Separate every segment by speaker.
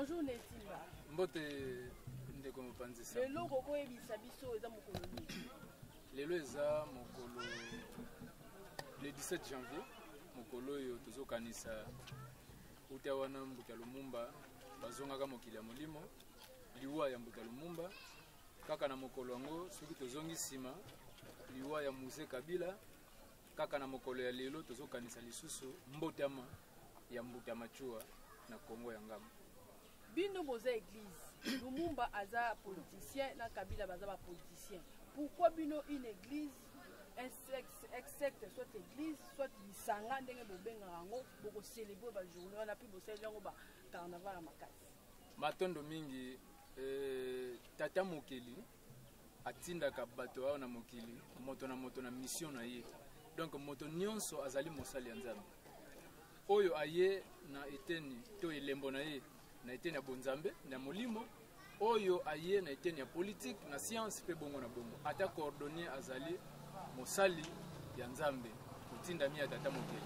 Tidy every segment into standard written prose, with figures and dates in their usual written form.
Speaker 1: Bonjour Netimba.
Speaker 2: Mbote ndeko mopanzisa.
Speaker 1: Lelo koko ebisa biso eza mokolo nini?
Speaker 2: Lelo eza mokolo le 17 janvier. Mokolo yo tozokanisa uta wana Mbuta Lumumba bazongaka mokili ya molimo liwa ya Mbuta Lumumba kaka na mokolo yango soki tozongi sima liwa ya Musée Kabila kaka na mokolo ya lelo tozokanisa lisusu mbotama ya Mbuta Machua na Kongo ya Ngamba.
Speaker 1: Bino boza église, Lumumba aza politicien na Kabila baza ba politicien. Pourquoi bino une église, un secte, soit église, soit lisanga ndenge bobenga yango boko célébrer ba journée on a pu bosser yango ba carnaval à makasi.
Speaker 2: Matondo mingi tata mokeli atindaka bato awa na mokili moto na mission na ye. Donc moto nyonso azali mosali ya Nzambe. Oyo aye na eteni to elembo na ye na eteni ya bonzambe na molimo oyo aye na eteni ya politique na science pe bongo na bongo ata coordonner azali mosali ya Nzambe kutinda mi tata mokeli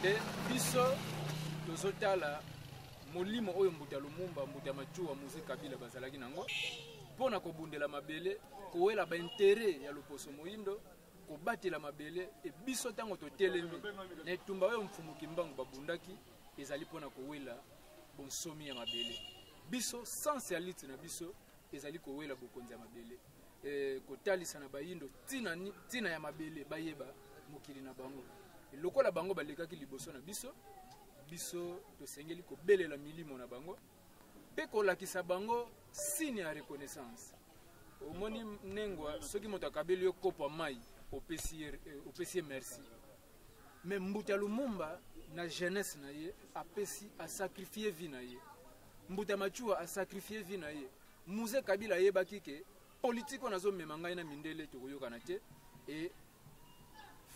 Speaker 2: de biso tozotala molimo oyo Mbuta Lumumba Mbuta Machua Musée Kabila bazalaki nango pona kobundela mabele kowela ba intérêt ya loposo moindo kobatela mabele e biso tango totelemi na etumba oyo mfumuki mbangu babundaki ezali pona kowela bonsomi ya mabele biso sans alite na biso ezali kowela bokonzi ya mabele kotalisa na bayindo tina ya mabele bayeba mokili na bango lokola bango balekaki liboso na biso biso tosengeli kobelela milimo na bango pe kolakisa bango signe ya reconnaissance omoni nengwa soki moto akabeli yo kopo mai opesi merci mais Mbuta Lumumba na jeunesse na ye a sacrifié vie na ye Mbuta Machua a sacrifié vie na ye Musée Kabila yebaki ke politique on azo mema ngai na mindele to koyokana te et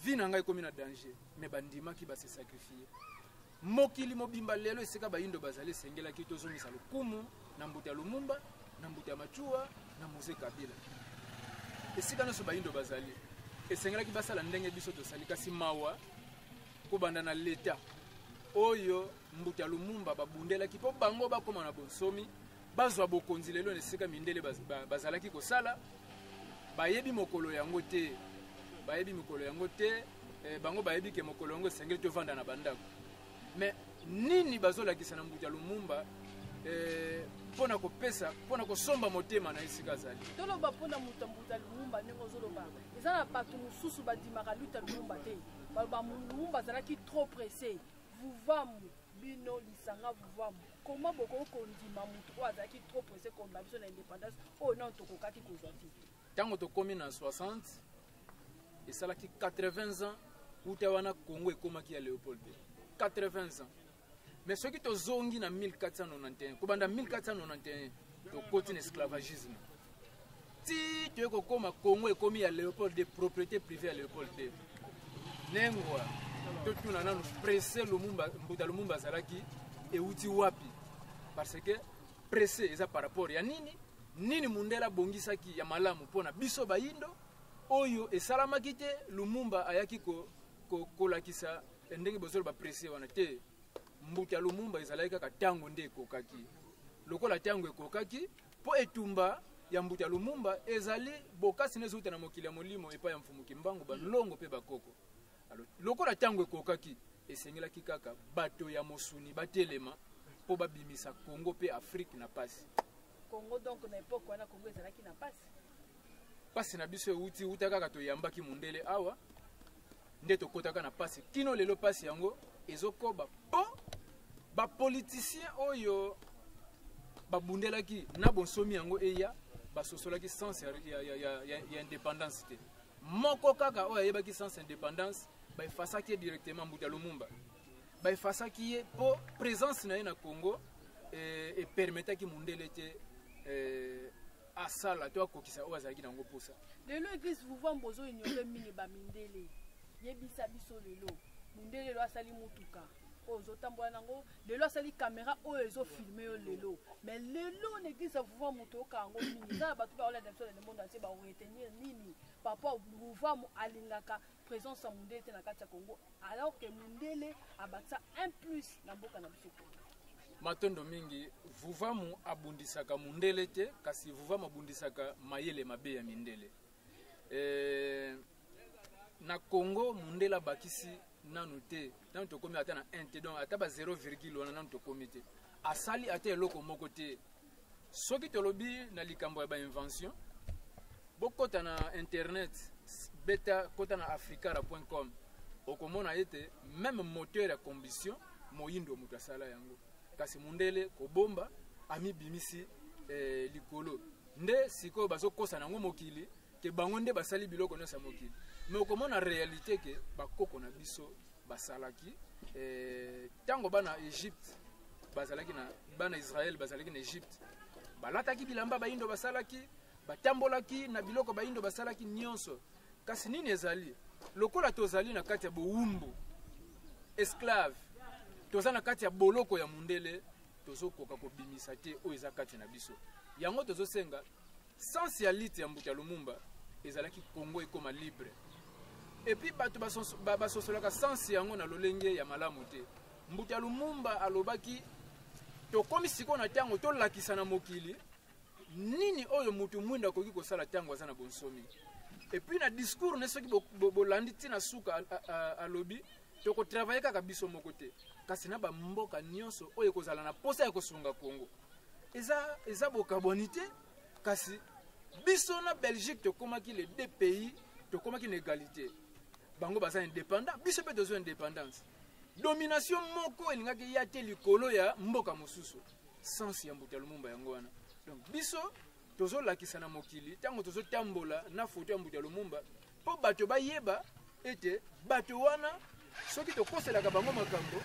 Speaker 2: vie na ngai komi na danger mais bandima ki ba se sacrifier mokili mobimba lelo esika bayindo bazali sengela ki tozongisa lokumu na Mbuta Lumumba na Mbuta Machua na Musée Kabila esika noso bayindo bazali esengela ki basala ndenge biso tosali kasi mawa kobanda na leta oyo Mbuta Lumumba babundela ki po bango bakoma na bonsomi bazwa bokonzi lelo nesika mindele bazalaki kosala bayebi mokolo yango te bango bayebi ke mokolo yango esengeli tovanda na bandako mais nini bazolakisa na Mbuta Lumumba pona kopesa pona kosomba motema na esika azali
Speaker 1: toloba pona Mbuta Lumumba ndenge ozoloba eza na bato mosusu badimaka Mbuta Lumumba te baloba Lumumba azalaki trop pressé vuvamu bino lisanga vuvamu comment boko kondima mutu oyo azalaki trop pressé kondima biso na indépendance oyo nano tokokaki kozwa te
Speaker 2: ntango tokomi na 60 esalaki 80 ans uta wana Congo ekomaki ya Léopold 80 ans mais soki tozongi na 1491 kobanda 1491 tokoti na esclavagisme ti toyeko koma Congo ekomi ya Léopold de propriété privée ya Léopold de nengwa totuna nanu pressé Mbuta Lumumba azalaki euti wapi parce que pressé eza par rapport ya nini mundela bongisaki ya malamu pona biso bayindo oyo esalamaki te Lumumba ayaki kolakisa ndenge bozolo ba pressé wana te Mbuta Lumumba ezalaki kaka tango nde ekokaki lokola tango ekokaki po etumba ya Mbuta Lumumba ezali bokasi nezuta na mokili ya molimo epa ya mfumuki mbangu balongo pe bakoko alors lokola tango ekokaki esengelaki kaka bato ya mosuni batelema po babimisa Congo pe Afrique na pasi
Speaker 1: Congo donc na époque wana Congo ezalaki na
Speaker 2: pasi na biso euti uta kaka toyambaki mundele awa nde tokotaka na pasi kino lelo pasi yango ezokoba po bapoliticien oyo babundelaki na bonsomi yango eya basosolaki sens ya indépendance te moko kaka oyo ayebaki sens indépendance baefasaki directement Mbuta Lumumba baefasaki ye po présence na ye na Congo epermetaki mundele te asala to akokisa oyo azalaki nango posa
Speaker 1: lelo église vuva mbozo ignore mingi bamindele yebisa biso lelo mundele lelo asali mutuka oyo ozotambola nango lelo asali caméra oyo ezofilme yo lelo mais lelo l'église vuva moto oyoka yango mingi eza na bato baolanda biso na le monde entier baretenir nini papa vuvamu alingaka présence ya mundele te na kati ya Congo alors que mundele abakisa un plus na mboka na biso
Speaker 2: matondo mingi vuvamu abundisaka mundele te kasi vuvamu abundisaka mayele mabe ya mindele. Na Congo mundela bakisi nanu te nanu tokomi ata na 1 te donc ata ba 0,1 wana nanu tokomi te asali ata eloko moko te soki tolobi na likambo ya ba invention bokota na internet beta kota na africara.com okomona ete même moteur ya combustion moyindo mutu asala yango kasi mundele kobomba ami bimisi likolo nde siko bazokosa nango mokili ke bango nde basali biloko nyonso mokili mais okomona réalité ke bakoko na biso basalaki tango bana Egypte bazalaki na bana Israël bazalaki na Egypte balataki bilamba bayindo basalaki batambolaki na biloko bayindo basalaki nyonso kasi nini ezali lokola tozali na kati ya bowumbu esclave toza na kati ya boloko ya mundele tozokoka kobimisa te oyo eza kati na biso yango tozosenga sans ya lite ya mbuta Lumumba ezalaki Congo ekoma libre et puis bato basosolaka sans yango na lolenge ya malamu te mbuta Lumumba alobaki tokomi siko na tango tolakisa na mokili nini oyo mutu mwinda akoki kosala tango aza na bonsomi et puis na discours ne soki bolandi tina suka alobi toko travailler kaka biso moko te kasi na ba mboka nyonso oyo kozala na posa ya kosunga Congo eza bokaboni te kasi biso na Belgique tokomaki les deux pays tokomaki na égalité bango baza indépendant biso pe tozo indépendance domination moko elingaki ya te likolo ya mboka mosusu sans ya mbuta Lumumba yango wana donc biso tozo lakisa na mokili tango tozo tambola na foto ya mbuta Lumumba po bato bayeba ete bato wana soki tokoselaka bango makambo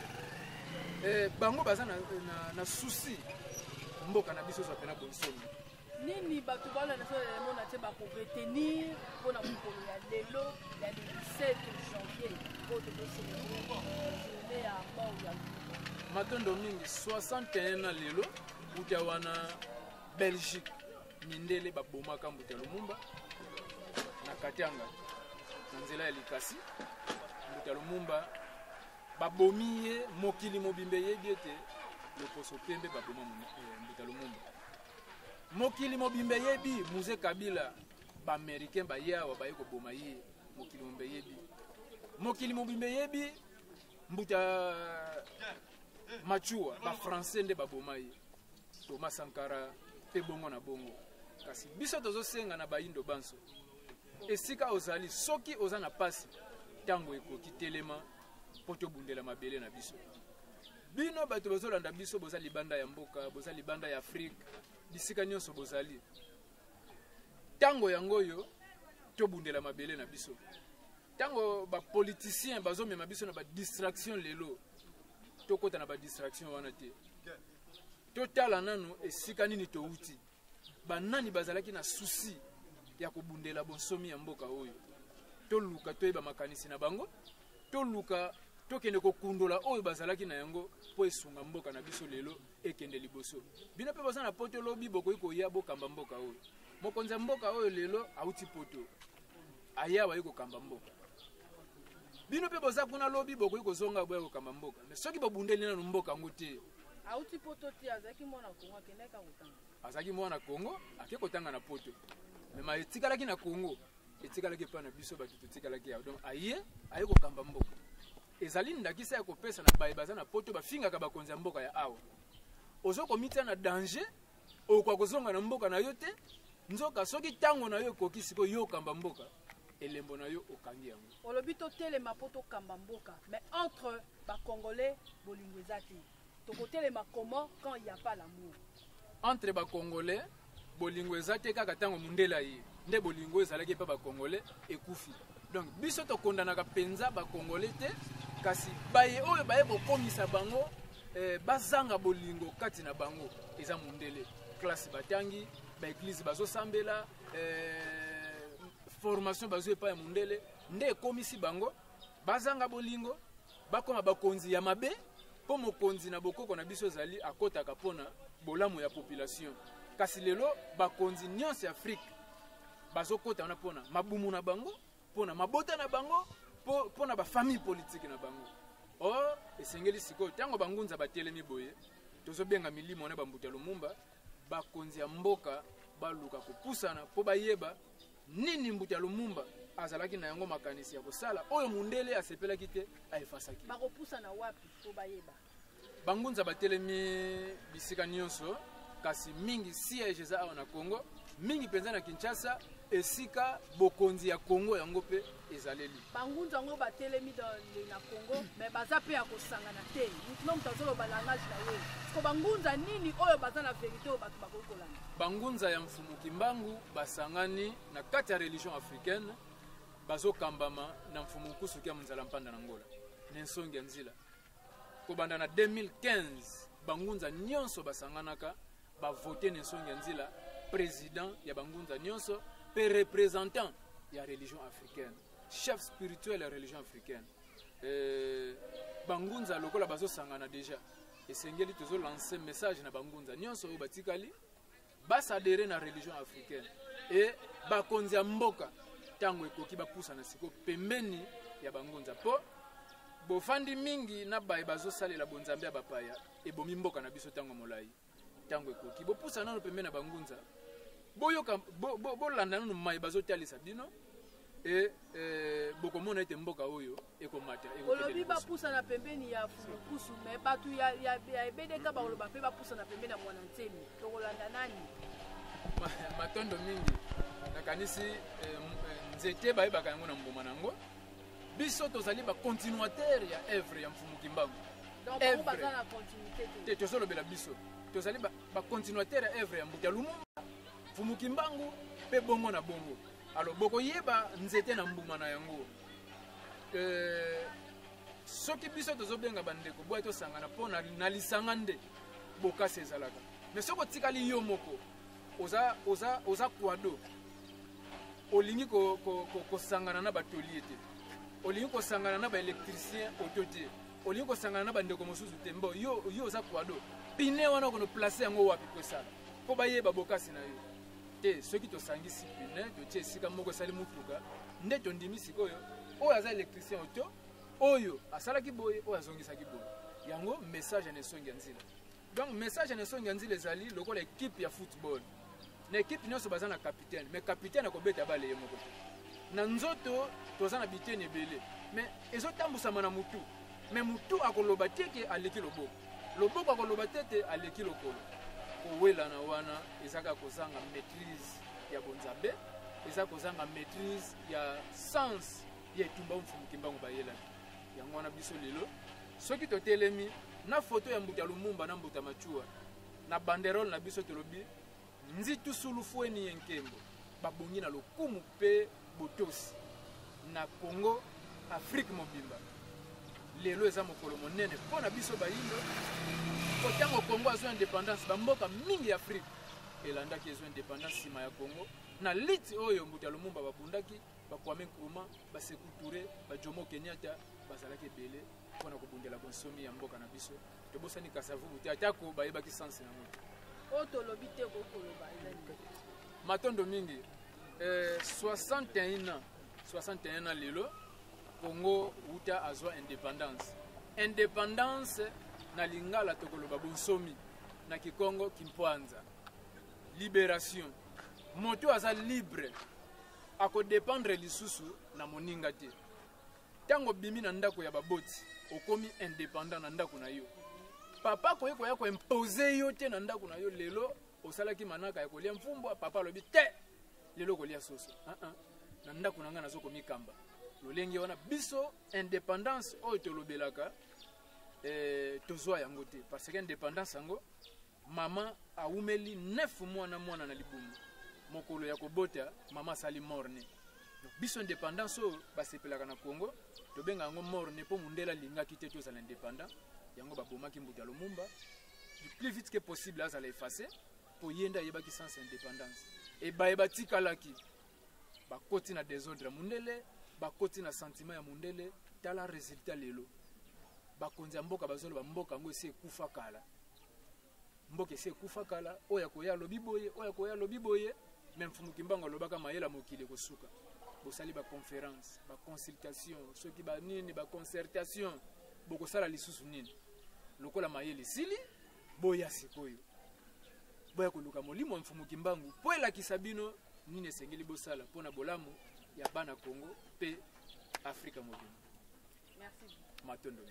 Speaker 2: bango baza na souci mboka na biso zapena bonsomi
Speaker 1: nini bato bana na solo ya mona te bako retenir pona mokolo ya lelo ya 17 janvier oyo tokoselebre journée ya mort ya
Speaker 2: matondo mingi 61 na lelo uta wana Belgique mindele babomaka mbuta Lumumba na Katanga na nzela ya likasi mbuta Lumumba babomi ye mokili mobimbe yebi ete loposo pembe baboma mbuta Lumumba mokili mobimbe yebi Muze Kabila ba américain ba yawa ba yeko boma ye mokili mobimbe yebi mokili mobimbe yebi mbuta Machua ba français nde baboma ye Thomas Sankara pe bongo na bongo kasi biso tozosenga na bayindo banso esika ozali soki oza na pasi tango ekoki telema poto bundela mabele na biso bino bato bozolanda biso boza libanda ya mboka boza libanda ya Afrique bisika nyonso bozali tango yango yo to bundela mabele na biso tango ba politicien bazomema biso na ba distraction lelo tokota na ba distraction wana te totala nanu esika nini touti banani bazalaki na souci ya kobundela bonsomi ya mboka oyo toluka toyeba makanisi na bango toluka tokende kokundola oyo bazalaki na yango po esunga mboka na biso lelo ekende liboso bino pe baza na poto lobi bokoki koya bokamba mboka oyo mokonzi ya mboka oyo lelo auti poto ayawa yeko kamba mboka bino pe boza kuna lobi bokoki kozonga boya kokamba mboka mais soki babundeli nanu mboka ngo te
Speaker 1: auti poto te azaki mwana Kongo akendeka kotanga
Speaker 2: azaki mwana Kongo ake kotanga na poto mais ma etikalaki na Kongo etikalaki pa na biso bato totikalaki ya donc aye kokamba mboka ezali ndakisa ya kopesa na baye baza na poto bafingaka bakonzi ya mboka ya awa ozokomita na danger okwa kozonga na mboka na yo te nzoka soki tango na yo ekoki siko yo okamba mboka elembo na yo okangi yango
Speaker 1: olobi totelema po tokamba mboka mais entre bacongolais bolingo eza te tokotelema comment quand il n'y a pas l'amour
Speaker 2: entre bacongolais bolingo eza te kaka tango mundela ye nde bolingo ezalaki pa bacongolais ekufi donc biso tokondanaka penza bacongolais te kasi baye oyo baye bokomisa bango bazanga bolingo kati na bango eza mundele classe batangi baeglise bazosambela formation bazo epa ya mundele nde ekomisi bango bazanga bolingo bakoma bakonzi ya mabe po mokonzi na bokoko na biso ezali akotaka pona bolamu ya population kasi lelo bakonzi nyonso ya Afrique bazokota wana pona mabumu na bango pona mabota na bango pona ba famille politique na bango or esengeli sikoyo tango bangunza batelemi boye tozobenga milimo na bambuta lumumba bakonzi ya mboka baluka kopusana po bayeba nini mbuta lumumba azalaki na yango makanisi ya kosala oyo mundele asepelaki te aefasaki
Speaker 1: bakopusana wapi po bayeba
Speaker 2: bangunza batelemi bisika nyonso kasi mingi siège eza awa na Congo mingi penza na Kinshasa esika bokonzi ya Congo yango pe ezaleli
Speaker 1: bangunza yango batelemi na Congo mais baza pe ya kosangana te maintenant mutazolo balangage na ye ko bangunza nini oyo baza na vérité oyo bato bakokolana
Speaker 2: bangunza ya mfumu Kimbangu basangani na kati ya religion africaine bazokambama na mfumu kusuki ya munzala mpanda na Ngola nensongi ya nzila kobanda na 2015 bangunza nyonso basanganaka bavote nensongi ya nzila président ya bangunza nyonso pe représentant ya religion africaine chef spirituel ya religion africaine bangunza lokola bazosangana déjà esengeli tozolancer message na bangunza nyonso oyo batikali basadere na religion africaine et bakonzi ya mboka tango ekoki bapusana siko pembeni ya bangunza po bofandi mingi na baye bazosalela bonzambe ya bapaya ebomi mboka na biso tango molai tango ekoki bopusana nano pembeni na bangunza boyoka bolanda nano maye bazotalisa bino e bokomona ete mboka oyo ekomata
Speaker 1: olobi bapusana pembeni ya fumukusu me bato ya ebedeka bakoloba mpe bapusana pembeni ya mwana ntemi tokolanda nani
Speaker 2: matondo mingi nakanisi nzete bayebaka yango na mboma nango biso tozali bacontinuateur ya œuvre ya mfumu Kimbangu te tozolobela biso tozali bacontinuateur ya œuvre ya mbuta lumumba mfumu Kimbangu mpe bongo na bongo alors bokoyeba nzete na mbuma na yango soki biso tozobenga bandeko boya tosangana mpo na lisanga nde bokasi ezalaka mais soki otikali yo moko oza kwado olingi kosangana na batolier te olingi kosangana na baélectricien auto te olingi kosangana na bandeko mosusu te mbo yo oza kwado pine wana kono place yango wapi kosala mpo bayeba bokasi na yo te soki tosangisi pine totie esika moko esali mutuka nde tondimi sikoyo oyo aza électricien auto oyo asalaki boye oyo azongisaki boye yango message ya nesongi ya nzila donc message ya nesongi ya nzila ezali lokola ekipe ya football na ekipe nyonso baza na capitaine mais capitaine akobeta bale ye moko te na nzoto toza na biteni ebele mais ezotambusama na mutu mais mutu akoloba te ke aleki loboko akoloba te aleki lokolo kowelana wana ezaka kozanga maîtrise ya bonzambe eza kozanga maîtrise ya sens ya etumba mfumu Kimbangu bayelaki yango wana biso lelo soki totelemi na foto ya mbuta lumumba na mbuta machua na banderole na biso tolobi nzitu sulufueni yenkembo babongi na lokumu pe botosi na Congo Afrique mobimba lelo eza mokolo monene mpo na biso bayindo kotango Congo azwa indépendance bamboka mingi ya Afrique elandaki ezwa indépendance nsima ya Congo na liti oyo mbuta lumumba babundaki bakwame Nkrumah basekou Touré bajomo Kenyatta bazalaki ebele mpona kobundela bonsomi ya mboka na biso tobosani kasavubu te atako bayebaki sanse na moto
Speaker 1: oyo tolobi te kokoloba
Speaker 2: matondo mingi 61 ans lelo Congo uta azwa indépendance na lingala tokoloba bonsomi na Kikongo Kimpwanza libération moto aza libre akodépendre lisusu na moninga te tango bimi na ndako ya baboti okomi indépendant na ndako na yo papa koyeko ya koimpose yo te na ndako na yo lelo osalaki manaka ya kolia mfumbwa papa alobi te lelo kolia soso na ndako na nga nazokomikamba lolenge wana biso indépendance oyo tolobelaka tozwa yango te parce que indépendance yango mama aumeli 9 mois na mwana na libumu mokolo ya kobota mama asali morne donc biso indépendance oyo basepelaka na Congo tobenga yango morne mpo mundela alingaki te tozala indépendant yango babomaki mbuta lumumba du plus vite que possible azala effacé po yenda yebaki sens indépendance et bayeba tikalaki bakoti na désordre mundele bakoti na sentiment ya mundele tala résultat lelo bakonzi ya mboka bazoloba mboka yango esi ekufa kala mboka esi ekufa kala oyo akoya alobi boye oyo akoya alobi boye même mfumu Kimbangu alobaka mayela mokili kosuka bosali baconférence baconsultation soki banini baconcertation bokosala lisusu nini lokola mayele esili boya sikoyo boya koluka molimo wa mfumu Kimbangu po elakisa bino nini esengeli bosala mpona bolamu ya bana Congo pe Afrika mobimba.
Speaker 1: Merci.
Speaker 2: Matondo.